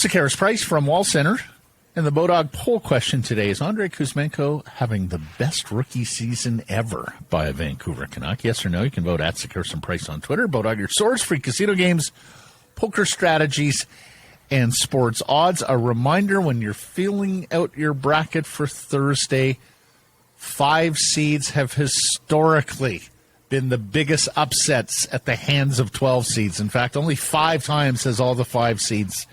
Sekeres Price from Wall Center. And the Bodog poll question today is Andrei Kuzmenko having the best rookie season ever by a Vancouver Canuck? Yes or no? You can vote at Sekeres Price on Twitter. Bodog, your source, free casino games, poker strategies, and sports odds. A reminder, when you're filling out your bracket for Thursday, 5 seeds have historically been the biggest upsets at the hands of 12 seeds. In fact, only 5 times has all the 5 seeds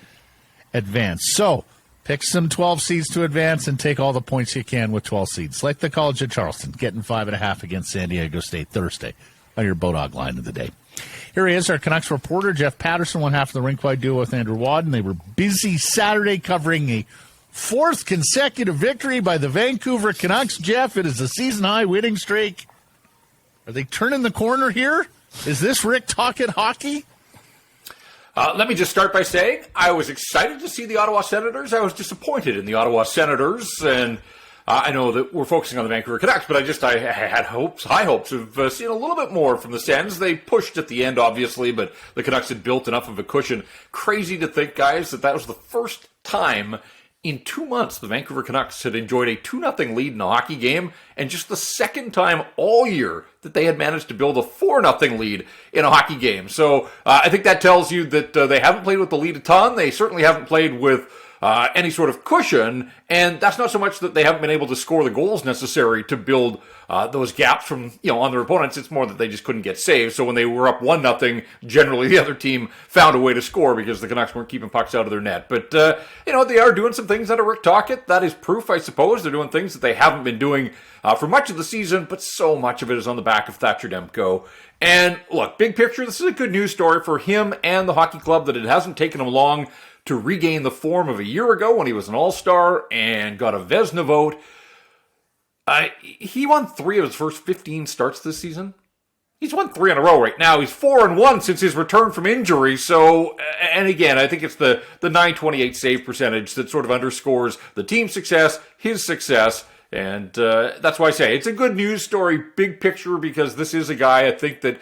advanced. So, pick some 12 seeds to advance and take all the points you can with 12 seeds. Like the College of Charleston, getting 5.5 against San Diego State Thursday on your Bodog line of the day. Here he is, our Canucks reporter, Jeff Paterson, one half of the rink-wide duo with Andrew Wadden. They were busy Saturday covering a 4th consecutive victory by the Vancouver Canucks. Jeff, it is a season-high winning streak. Are they turning the corner here? Is this Rick talking hockey? Let me just start by saying I was excited to see the Ottawa Senators. I was disappointed in the Ottawa Senators, and I know that we're focusing on the Vancouver Canucks, but I had high hopes of seeing a little bit more from the Sens. They pushed at the end, obviously, but the Canucks had built enough of a cushion. Crazy to think, guys, that was the first time in 2 months the Vancouver Canucks had enjoyed a 2-0 lead in a hockey game, and just the second time all year that they had managed to build a 4-0 lead in a hockey game. So I think that tells you that they haven't played with the lead a ton. They certainly haven't played with any sort of cushion, and that's not so much that they haven't been able to score the goals necessary to build those gaps from on their opponents. It's more that they just couldn't get saved. So when they were up 1-0, generally the other team found a way to score because the Canucks weren't keeping pucks out of their net. But they are doing some things under Rick Tocchet. That is proof, I suppose. They're doing things that they haven't been doing for much of the season, but so much of it is on the back of Thatcher Demko. And look, big picture, this is a good news story for him and the hockey club that it hasn't taken him long to regain the form of a year ago when he was an all-star and got a Vezina vote. He won 3 of his first 15 starts this season. He's won 3 in a row right now. He's 4-1 since his return from injury. So, and again, I think it's the .928 save percentage that sort of underscores the team's success, his success, and that's why I say it's a good news story, big picture, because this is a guy I think that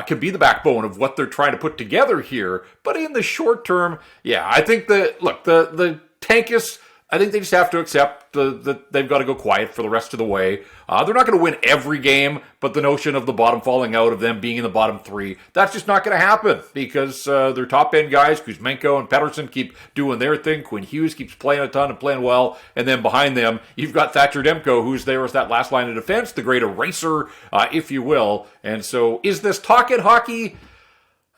can be the backbone of what they're trying to put together here. But in the short term, yeah, I think the Tankus, I think they just have to accept that they've got to go quiet for the rest of the way. They're not going to win every game, but the notion of the bottom falling out, of them being in the bottom 3, that's just not going to happen because their top-end guys, Kuzmenko and Paterson, keep doing their thing. Quinn Hughes keeps playing a ton and playing well. And then behind them, you've got Thatcher Demko, who's there as that last line of defense, the great eraser, if you will. And so is this Tocchet hockey?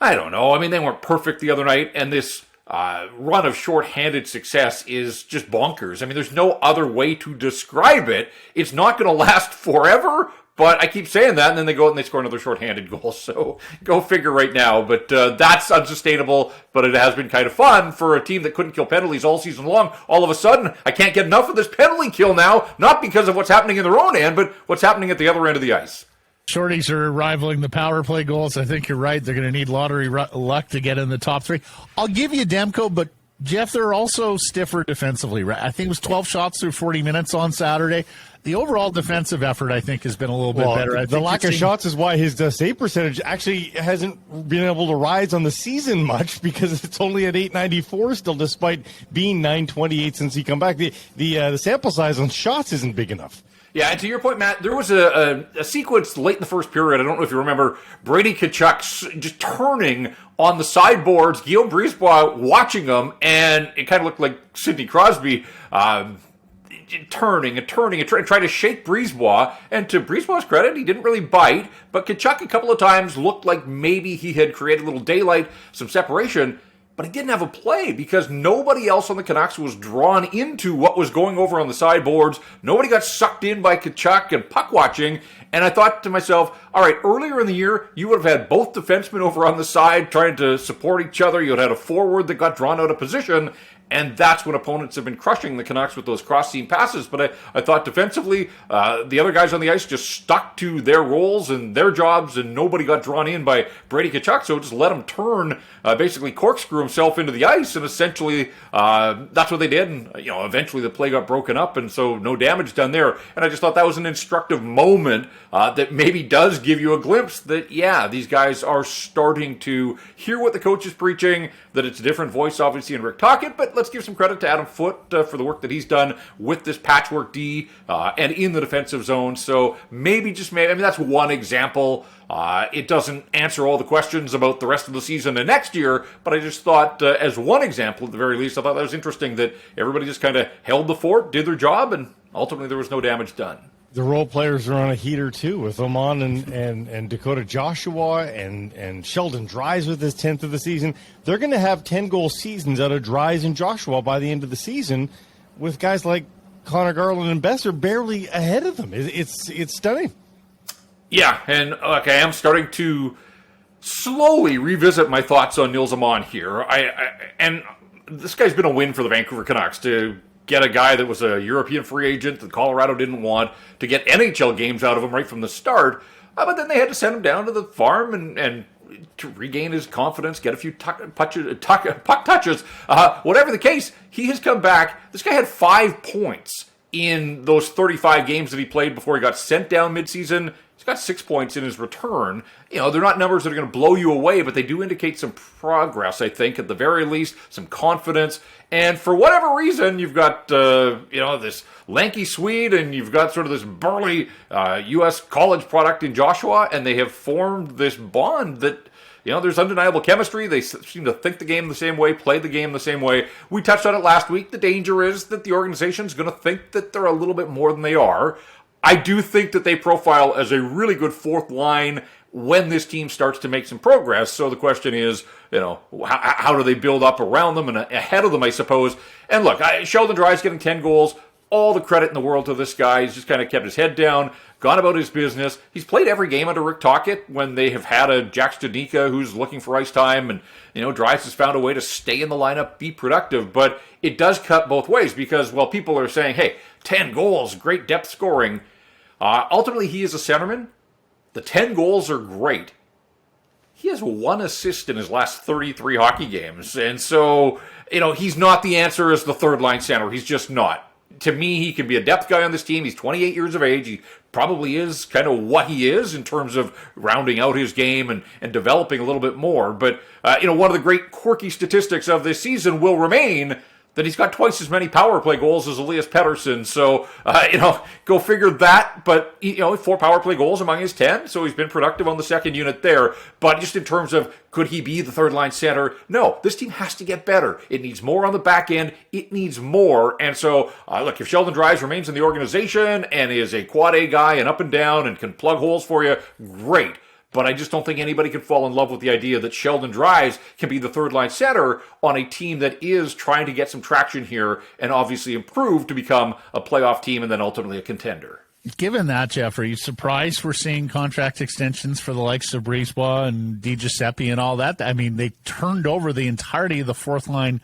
I don't know. I mean, they weren't perfect the other night, and this run of shorthanded success is just bonkers. I mean, there's no other way to describe it. It's not going to last forever, but I keep saying that, and then they go out and they score another shorthanded goal. So go figure right now. But that's unsustainable, but it has been kind of fun for a team that couldn't kill penalties all season long. All of a sudden, I can't get enough of this penalty kill now, not because of what's happening in their own end, but what's happening at the other end of the ice. Shorties are rivaling the power play goals. I think you're right. They're going to need lottery luck to get in the top 3. I'll give you Demko, but Jeff, they're also stiffer defensively. I think it was 12 shots through 40 minutes on Saturday. The overall defensive effort, I think, has been a little bit better. The lack of shots is why his save percentage actually hasn't been able to rise on the season much, because it's only at 894 still, despite being 928 since he come back. The sample size on shots isn't big enough. Yeah, and to your point, Matt, there was a sequence late in the first period. I don't know if you remember Brady Tkachuk just turning on the sideboards, Guillaume Brisebois watching him, and it kind of looked like Sidney Crosby turning and trying to shake Brisebois. And to Brisebois' credit, he didn't really bite, but Tkachuk a couple of times looked like maybe he had created a little daylight, some separation. But he didn't have a play because nobody else on the Canucks was drawn into what was going over on the sideboards. Nobody got sucked in by Tkachuk and puck watching. And I thought to myself, all right, earlier in the year, you would have had both defensemen over on the side trying to support each other. You would have had a forward that got drawn out of position. And that's when opponents have been crushing the Canucks with those cross-seam passes. But I thought defensively, the other guys on the ice just stuck to their roles and their jobs, and nobody got drawn in by Brady Tkachuk. So just let them turn, basically corkscrew himself into the ice, and essentially that's what they did. And eventually the play got broken up, and so no damage done there. And I just thought that was an instructive moment that maybe does give you a glimpse that these guys are starting to hear what the coach is preaching. That it's a different voice, obviously, in Rick Tocchet, but let's give some credit to Adam Foote for the work that he's done with this patchwork D and in the defensive zone. So maybe that's one example. It doesn't answer all the questions about the rest of the season and next year, but I just thought, as one example at the very least, I thought that was interesting that everybody just kind of held the fort, did their job, and ultimately there was no damage done. The role players are on a heater too, with Oman and Dakota Joshua and Sheldon Dries with his 10th of the season. They're going to have 10-goal seasons out of Dries and Joshua by the end of the season, with guys like Connor Garland and Besser barely ahead of them. It's stunning. Yeah, and look, I am starting to slowly revisit my thoughts on Nils Aman here. And this guy's been a win for the Vancouver Canucks to get a guy that was a European free agent that Colorado didn't want, to get NHL games out of him right from the start. But then they had to send him down to the farm and to regain his confidence, get a few puck touches. Whatever the case, he has come back. This guy had 5 points in those 35 games that he played before he got sent down midseason. He's got 6 points in his return. They're not numbers that are going to blow you away, but they do indicate some progress, I think, at the very least, some confidence. And for whatever reason, you've got, this lanky Swede, and you've got sort of this burly U.S. college product in Joshua, and they have formed this bond that, there's undeniable chemistry. They seem to think the game the same way, play the game the same way. We touched on it last week. The danger is that the organization's going to think that they're a little bit more than they are. I do think that they profile as a really good fourth line when this team starts to make some progress. So the question is, how do they build up around them and ahead of them, I suppose. And look, Sheldon Dries getting 10 goals, all the credit in the world to this guy. He's just kind of kept his head down, gone about his business. He's played every game under Rick Tocchet when they have had a Jack Studnicka who's looking for ice time, and Dries has found a way to stay in the lineup, be productive. But it does cut both ways because, people are saying, hey, 10 goals, great depth scoring. Ultimately, he is a centerman. The 10 goals are great. He has 1 assist in his last 33 hockey games. And so, he's not the answer as the third-line center. He's just not. To me, he can be a depth guy on this team. He's 28 years of age. He probably is kind of what he is in terms of rounding out his game and developing a little bit more. But, one of the great quirky statistics of this season will remain that he's got twice as many power play goals as Elias Paterson. So, go figure that. But, 4 power play goals among his 10. So he's been productive on the second unit there. But just in terms of, could he be the third line center? No, this team has to get better. It needs more on the back end. It needs more. And so, look, if Sheldon Dries remains in the organization and is a quad A guy and up and down and can plug holes for you, great. But I just don't think anybody can fall in love with the idea that Sheldon Dries can be the third-line center on a team that is trying to get some traction here and obviously improve to become a playoff team and then ultimately a contender. Given that, Jeff, are you surprised we're seeing contract extensions for the likes of Brisebois and Di Giuseppe and all that? I mean, they turned over the entirety of the fourth line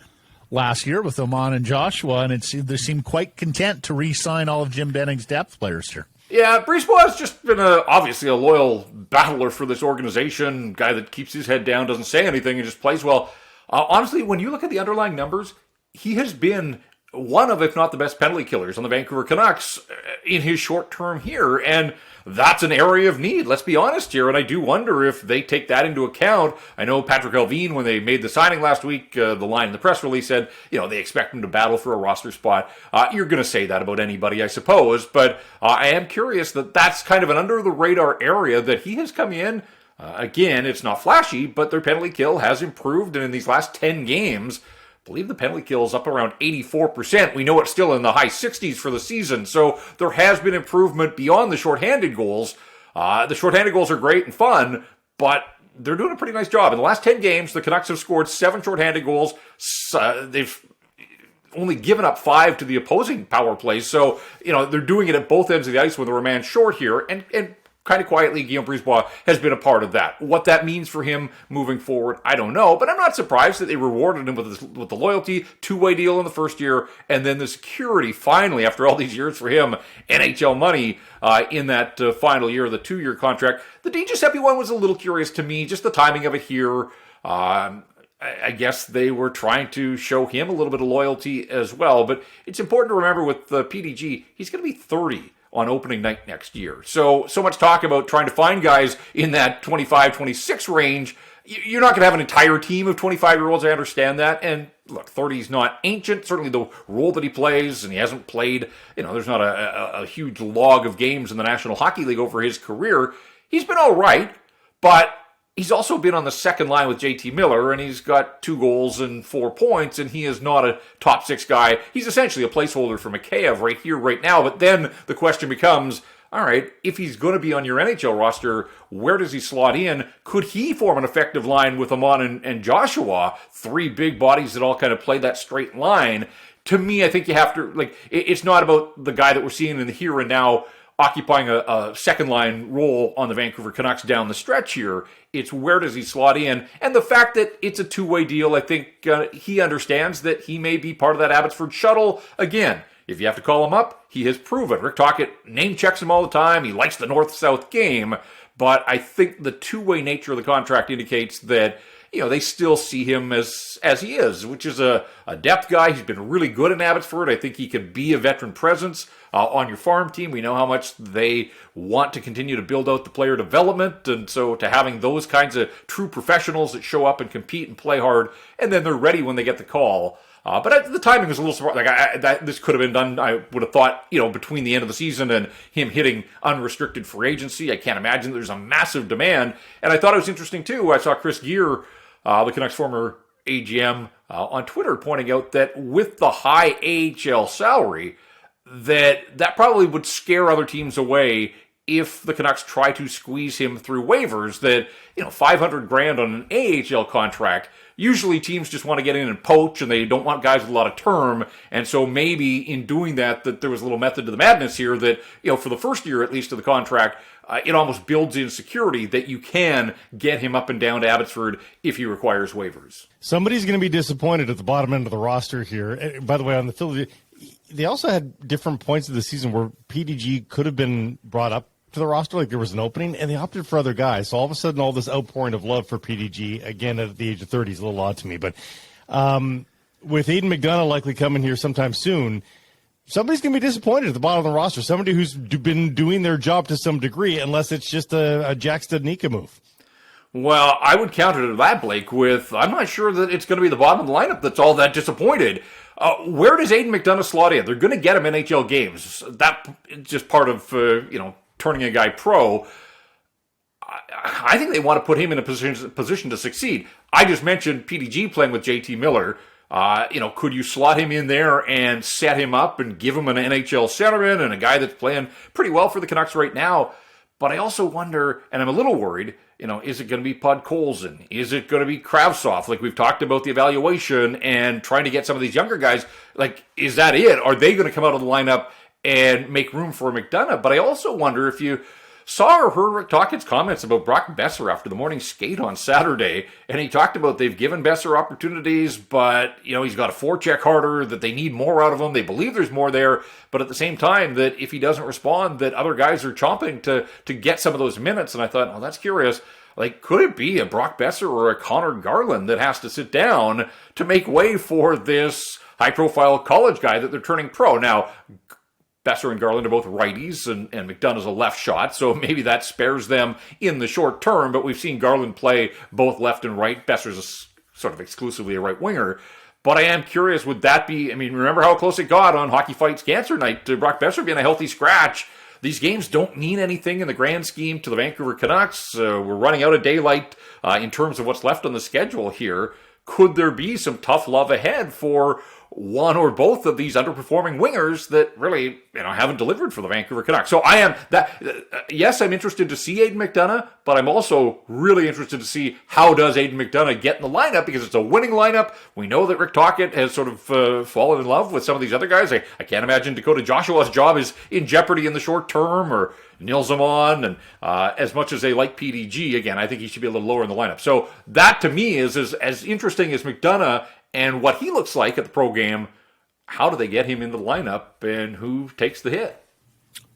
last year with Oman and Joshua, and they seem quite content to re-sign all of Jim Benning's depth players here. Yeah, Brisebois has just been obviously a loyal battler for this organization, guy that keeps his head down, doesn't say anything, and just plays well. Honestly, when you look at the underlying numbers, he has been one of, if not the best penalty killers on the Vancouver Canucks in his short term here, and that's an area of need, let's be honest here, and I do wonder if they take that into account. I know Patrick Allvin, when they made the signing last week, the line in the press release said, they expect him to battle for a roster spot. You're going to say that about anybody, I suppose, but I am curious that that's kind of an under-the-radar area that he has come in. Again, it's not flashy, but their penalty kill has improved, and in these last 10 games, I believe the penalty kill is up around 84%. We know it's still in the high 60s for the season, so there has been improvement beyond the shorthanded goals. The shorthanded goals are great and fun, but they're doing a pretty nice job. In the last 10 games, the Canucks have scored 7 shorthanded goals. They've only given up 5 to the opposing power plays, so they're doing it at both ends of the ice when they're a man short here, and kind of quietly, Guillaume Brisebois has been a part of that. What that means for him moving forward, I don't know. But I'm not surprised that they rewarded him with the loyalty, 2-way deal in the first year, and then the security, finally, after all these years for him, NHL money in that final year of the 2-year contract. The Di Giuseppe one was a little curious to me, just the timing of it here. I guess they were trying to show him a little bit of loyalty as well. But it's important to remember with the PDG, he's going to be 30 on opening night next year. So much talk about trying to find guys in that 25, 26 range. You're not going to have an entire team of 25-year-olds, I understand that. And look, 30 is not ancient. Certainly the role that he plays, and he hasn't played, there's not a huge log of games in the National Hockey League over his career. He's been all right, but he's also been on the second line with JT Miller, and he's got 2 goals and 4 points, and he is not a top 6 guy. He's essentially a placeholder for Mikheyev right here, right now. But then the question becomes, all right, if he's going to be on your NHL roster, where does he slot in? Could he form an effective line with Amon and Joshua, 3 big bodies that all kind of play that straight line? To me, I think you have to, it's not about the guy that we're seeing in the here and now occupying a second line role on the Vancouver Canucks down the stretch here. It's where does he slot in? And the fact that it's a 2-way deal, I think he understands that he may be part of that Abbotsford shuttle. Again, if you have to call him up, he has proven. Rick Tocchet name checks him all the time. He likes the north-south game. But I think the 2-way nature of the contract indicates that they still see him as he is, which is a depth guy. He's been really good in Abbotsford. I think he could be a veteran presence on your farm team. We know how much they want to continue to build out the player development, and so to having those kinds of true professionals that show up and compete and play hard, and then they're ready when they get the call. But the timing was a little surprising. This could have been done, I would have thought, between the end of the season and him hitting unrestricted free agency. I can't imagine there's a massive demand. And I thought it was interesting, too. I saw Chris Gear, the Canucks former AGM, on Twitter pointing out that with the high AHL salary, that probably would scare other teams away if the Canucks try to squeeze him through waivers. That, $500,000 on an AHL contract, usually teams just want to get in and poach, and they don't want guys with a lot of term. And so maybe in doing that there was a little method to the madness here that, for the first year at least of the contract, it almost builds in security that you can get him up and down to Abbotsford if he requires waivers. Somebody's going to be disappointed at the bottom end of the roster here. By the way, on the Philly, they also had different points of the season where PDG could have been brought up to the roster, like there was an opening, and they opted for other guys. So all of a sudden, all this outpouring of love for PDG, again, at the age of 30 is a little odd to me. But with Aidan McDonough likely coming here sometime soon, somebody's going to be disappointed at the bottom of the roster. Somebody who's been doing their job to some degree, unless it's just a Jack Studnicka move. Well, I would counter to that, Blake, with I'm not sure that it's going to be the bottom of the lineup that's all that disappointed. Where does Aidan McDonough slot in? They're going to get him NHL games. That's just part of, turning a guy pro. I think they want to put him in a position to succeed. I just mentioned PDG playing with JT Miller. Could you slot him in there and set him up and give him an NHL centerman and a guy that's playing pretty well for the Canucks right now? But I also wonder, and I'm a little worried, is it going to be Podkolzin? Is it going to be Kravtsov? Like we've talked about the evaluation and trying to get some of these younger guys. Like, is that it? Are they going to come out of the lineup and make room for McDonough? But I also wonder if you saw or heard Rick Tocchet's comments about Brock Besser after the morning skate on Saturday, and he talked about they've given Besser opportunities, but he's got to forecheck harder, that they need more out of him. They believe there's more there, but at the same time that if he doesn't respond, that other guys are chomping to get some of those minutes. And I thought, that's curious. Like, could it be a Brock Besser or a Connor Garland that has to sit down to make way for this high-profile college guy that they're turning pro? Now, Besser and Garland are both righties, and McDonough's a left shot, so maybe that spares them in the short term, but we've seen Garland play both left and right. Besser's sort of exclusively a right winger. But I am curious, would that be, remember how close it got on Hockey Fights Cancer Night to Brock Besser being a healthy scratch. These games don't mean anything in the grand scheme to the Vancouver Canucks. We're running out of daylight in terms of what's left on the schedule here. Could there be some tough love ahead for one or both of these underperforming wingers that really, haven't delivered for the Vancouver Canucks? So I am yes, I'm interested to see Aidan McDonough, but I'm also really interested to see how does Aidan McDonough get in the lineup, because it's a winning lineup. We know that Rick Tocchet has sort of fallen in love with some of these other guys. I can't imagine Dakota Joshua's job is in jeopardy in the short term, or Nils Amon, and as much as they like PDG, again, I think he should be a little lower in the lineup. So that to me is as interesting as McDonough and what he looks like at the pro game. How do they get him into the lineup, and who takes the hit?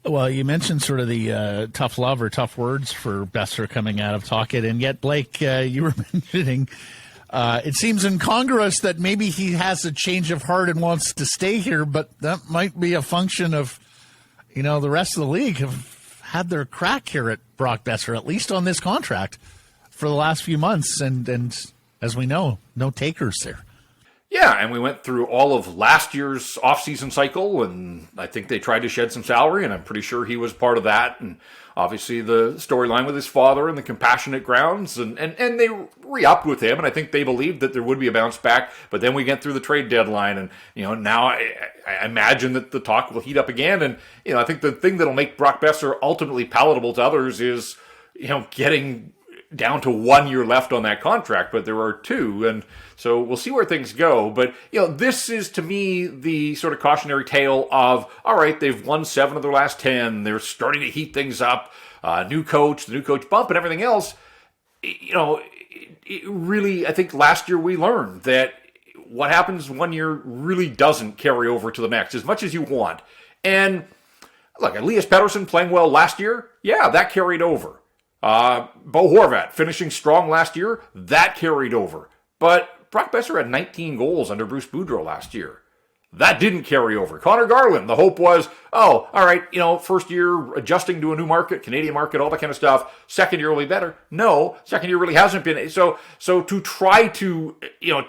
Well, you mentioned sort of the tough love or tough words for Besser coming out of Tocchet, and yet, Blake, you were mentioning It seems incongruous that maybe he has a change of heart and wants to stay here, but that might be a function of, the rest of the league have had their crack here at Brock Boeser, at least on this contract, for the last few months. And as we know, no takers there. Yeah, and we went through all of last year's offseason cycle, and I think they tried to shed some salary, and I'm pretty sure he was part of that. And obviously the storyline with his father and the compassionate grounds, and they re-upped with him, and I think they believed that there would be a bounce back. But then we get through the trade deadline, and now I imagine that the talk will heat up again. And I think the thing that'll make Brock Boeser ultimately palatable to others is getting down to 1 year left on that contract, but there are 2, and so we'll see where things go. But this is, to me, the sort of cautionary tale of, all right, they've won 7 of their last 10, they're starting to heat things up, the new coach bump and everything else. It really, I think last year we learned that what happens 1 year really doesn't carry over to the next as much as you want. And look, Elias Paterson playing well last year, yeah, that carried over. Bo Horvat finishing strong last year, that carried over. But Brock Boeser had 19 goals under Bruce Boudreau last year. That didn't carry over. Connor Garland, the hope was, all right, first year adjusting to a new market, Canadian market, all that kind of stuff. Second year will be better. No, second year really hasn't been. So to try to,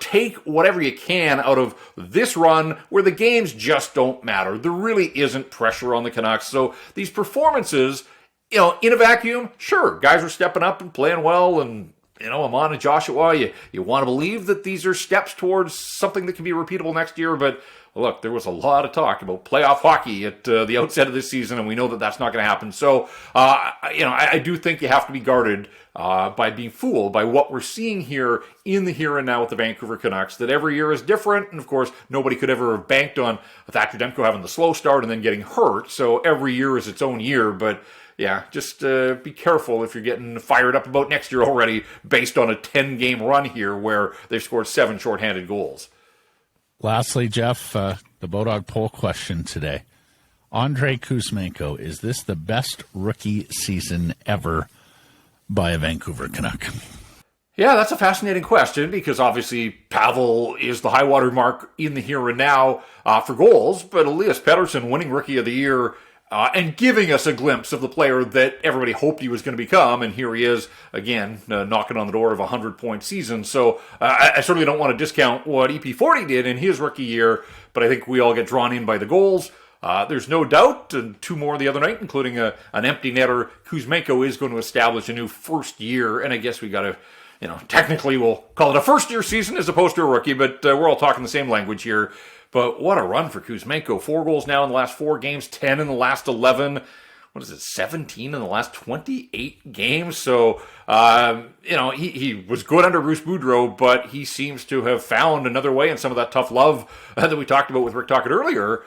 take whatever you can out of this run where the games just don't matter. There really isn't pressure on the Canucks. So these performances, in a vacuum, sure, guys are stepping up and playing well, and Amon and Joshua, you want to believe that these are steps towards something that can be repeatable next year. But look, there was a lot of talk about playoff hockey at the outset of this season, and we know that that's not going to happen. So, I do think you have to be guarded by being fooled by what we're seeing here in the here and now with the Vancouver Canucks, that every year is different. And of course, nobody could ever have banked on Thatcher Demko having the slow start and then getting hurt. So every year is its own year. But yeah, just be careful if you're getting fired up about next year already based on a 10-game run here where they've scored 7 shorthanded goals. Lastly, Jeff, the Bodog poll question today. Andrei Kuzmenko, is this the best rookie season ever by a Vancouver Canuck? Yeah, that's a fascinating question because obviously Pavel is the high water mark in the here and now for goals, but Elias Paterson winning Rookie of the Year and giving us a glimpse of the player that everybody hoped he was going to become. And here he is, again, knocking on the door of a 100-point season. So I certainly don't want to discount what EP40 did in his rookie year, but I think we all get drawn in by the goals. There's no doubt, and 2 more the other night, including an empty netter. Kuzmenko is going to establish a new first year, and I guess we got to, technically we'll call it a first-year season as opposed to a rookie, but we're all talking the same language here. But what a run for Kuzmenko. 4 goals now in the last 4 games, 10 in the last 11. What is it, 17 in the last 28 games? So, he was good under Bruce Boudreau, but he seems to have found another way in some of that tough love that we talked about with Rick Tocchet earlier.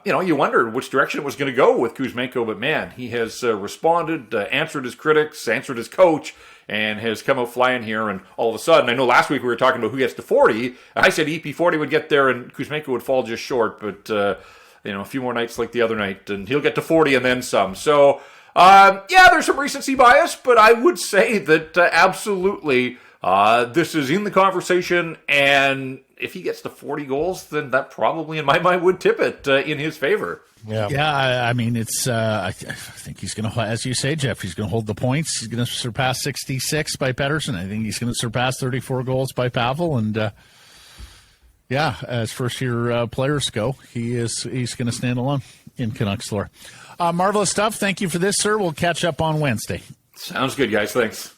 You wondered which direction it was going to go with Kuzmenko, but man, he has responded, answered his critics, answered his coach, and has come out flying here. And all of a sudden, I know last week we were talking about who gets to 40. I said EP40 would get there and Kuzmenko would fall just short, but a few more nights like the other night, and he'll get to 40 and then some. So, there's some recency bias, but I would say that absolutely this is in the conversation, and if he gets to 40 goals, then that probably, in my mind, would tip it in his favor. Yeah, I mean, it's. I think he's going to, as you say, Jeff, he's going to hold the points. He's going to surpass 66 by Paterson. I think he's going to surpass 34 goals by Pavel. And as first-year players go, he's going to stand alone in Canucks lore. Marvelous stuff. Thank you for this, sir. We'll catch up on Wednesday. Sounds good, guys. Thanks.